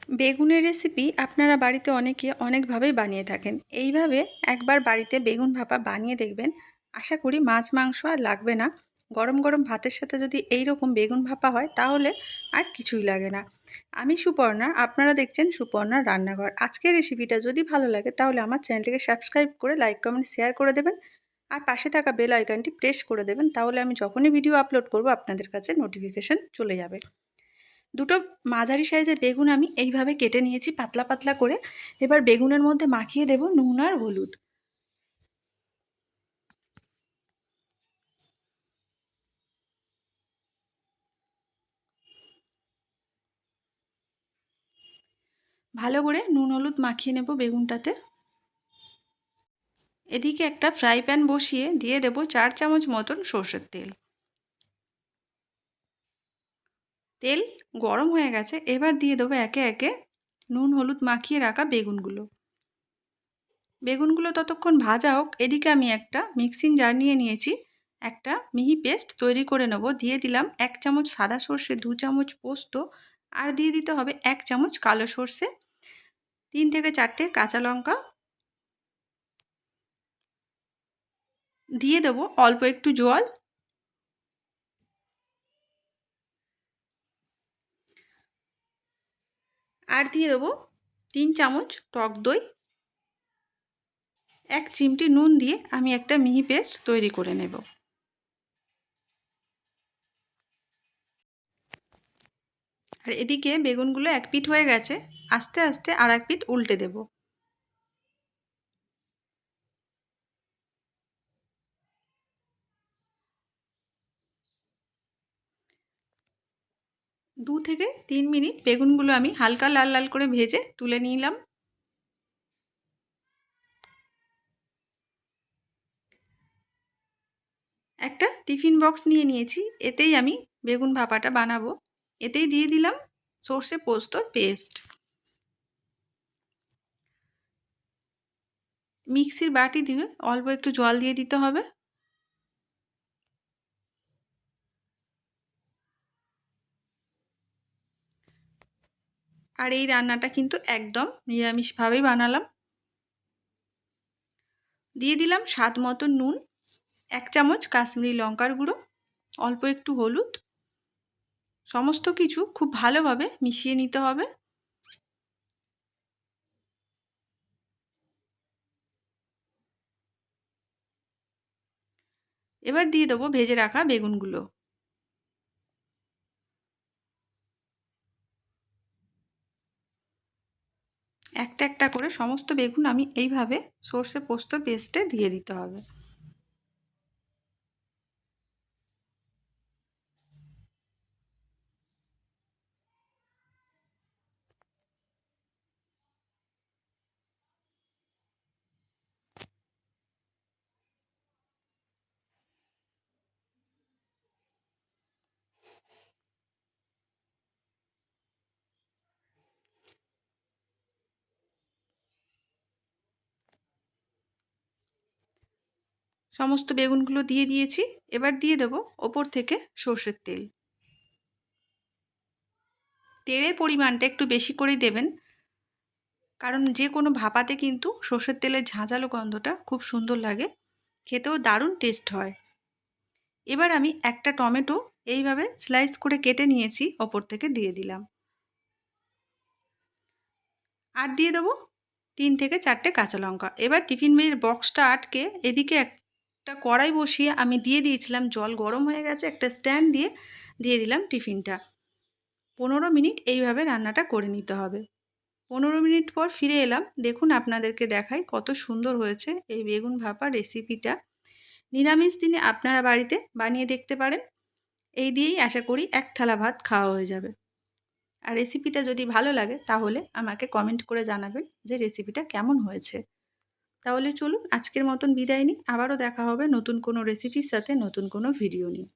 বেগুনের রেসিপি আপনারা বাড়িতে অনেকে অনেকভাবেই বানিয়ে থাকেন। এইভাবে একবার বাড়িতে বেগুন ভাপা বানিয়ে দেখবেন। আশা করি মাছ মাংস আর লাগবে না। গরম গরম ভাতের সাথে যদি এই রকম বেগুন ভাপা হয় তাহলে আর কিছুই লাগে না। আমি সুপর্ণা, আপনারা দেখছেন সুপর্ণার রান্নাঘর। আজকের রেসিপিটা যদি ভালো লাগে তাহলে আমার চ্যানেলটিকে সাবস্ক্রাইব করে লাইক কমেন্ট শেয়ার করে দেবেন আর পাশে থাকা বেল আইকনটি প্রেস করে দেবেন। তাহলে আমি যখনই ভিডিও আপলোড করব আপনাদের কাছে নোটিফিকেশন চলে যাবে। দুটো মাঝারি সাইজের বেগুন আমি এইভাবে কেটে নিয়েছি পাতলা পাতলা করে। এবার বেগুনের মধ্যে মাখিয়ে দেব নুন আর হলুদ। ভালো করে নুন হলুদ মাখিয়ে নেব বেগুনটাতে। এদিকে একটা ফ্রাই প্যান বসিয়ে দিয়ে দেব 4 চামচ মতন সর্ষের তেল। তেল গরম হয়ে গেছে, এবার দিয়ে দেবো একে একে নুন হলুদ মাখিয়ে রাখা বেগুনগুলো। বেগুনগুলো ততক্ষণ ভাজা হোক, এদিকে আমি একটা মিক্সিং জার নিয়ে নিয়েছি। একটা মিহি পেস্ট তৈরি করে নেব। দিয়ে দিলাম 1 চামচ সাদা সর্ষে, 2 চামচ পোস্ত আর দিয়ে দিতে হবে 1 চামচ কালো সর্ষে, 3 থেকে 4টে কাঁচা লঙ্কা। দিয়ে দেবো অল্প একটু জল আর দিয়ে দেবো 3 চামচ টক দই। 1 চিমটি নুন দিয়ে আমি একটা মিহি পেস্ট তৈরি করে নেব। আর এদিকে বেগুনগুলো এক পিঠ হয়ে গেছে, আস্তে আস্তে আর এক পিঠ উল্টে দেব। দু থেকে 3 মিনিট বেগুনগুলো আমি হালকা লাল লাল করে ভেজে তুলে নিলাম। একটা টিফিন বক্স নিয়ে নিয়েছি, এতেই আমি বেগুন ভাপাটা বানাবো। এতেই দিয়ে দিলাম সর্ষে পোস্তর পেস্ট। মিক্সির বাটি দিয়ে অল্প একটু জল দিয়ে দিতে হবে। আর এই রান্নাটা কিন্তু একদম নিরামিষভাবেই বানালাম। দিয়ে দিলাম স্বাদ মতো নুন, 1 চামচ কাশ্মীরি লঙ্কার গুঁড়ো, অল্প একটু হলুদ। সমস্ত কিছু খুব ভালোভাবে মিশিয়ে নিতে হবে। এবার দিয়ে দেবো ভেজে রাখা বেগুনগুলো। একটা একটা করে সমস্ত বেগুন আমি এইভাবে সর্ষে পোস্তর পেস্টে দিয়ে দিতে হবে। সমস্ত বেগুনগুলো দিয়ে দিয়েছি। এবার দিয়ে দেবো ওপর থেকে সর্ষের তেল। তেলের পরিমাণটা একটু বেশি করেই দেবেন, কারণ যে কোনো ভাপাতে কিন্তু সর্ষের তেলের ঝাঁঝালো গন্ধটা খুব সুন্দর লাগে, খেতেও দারুণ টেস্ট হয়। এবার আমি একটা টমেটো এইভাবে স্লাইস করে কেটে নিয়েছি, ওপর থেকে দিয়ে দিলাম। আর দিয়ে দেবো 3 থেকে 4টে কাঁচা লঙ্কা। এবার টিফিন বক্সটা আটকে এদিকে একটা কড়াই বসিয়ে আমি দিয়ে দিয়েছিলাম জল। গরম হয়ে গেছে, একটা স্ট্যান্ড দিয়ে দিয়ে দিলাম টিফিনটা। 15 মিনিট এইভাবে রান্নাটা করে নিতে হবে। 15 মিনিট পর ফিরে এলাম। দেখুন আপনাদেরকে দেখাই কত সুন্দর হয়েছে এই বেগুন ভাপা রেসিপিটা। নিরামিষ দিনে আপনারা বাড়িতে বানিয়ে দেখতে পারেন। এই দিয়েই আশা করি 1 থালা ভাত খাওয়া হয়ে যাবে। আর রেসিপিটা যদি ভালো লাগে তাহলে আমাকে কমেন্ট করে জানাবেন যে রেসিপিটা কেমন হয়েছে। তাহলে চলুন আজকের মতন বিদায় নিই। আবারও দেখা হবে নতুন কোনো রেসিপির সাথে, নতুন কোনো ভিডিও নিয়ে।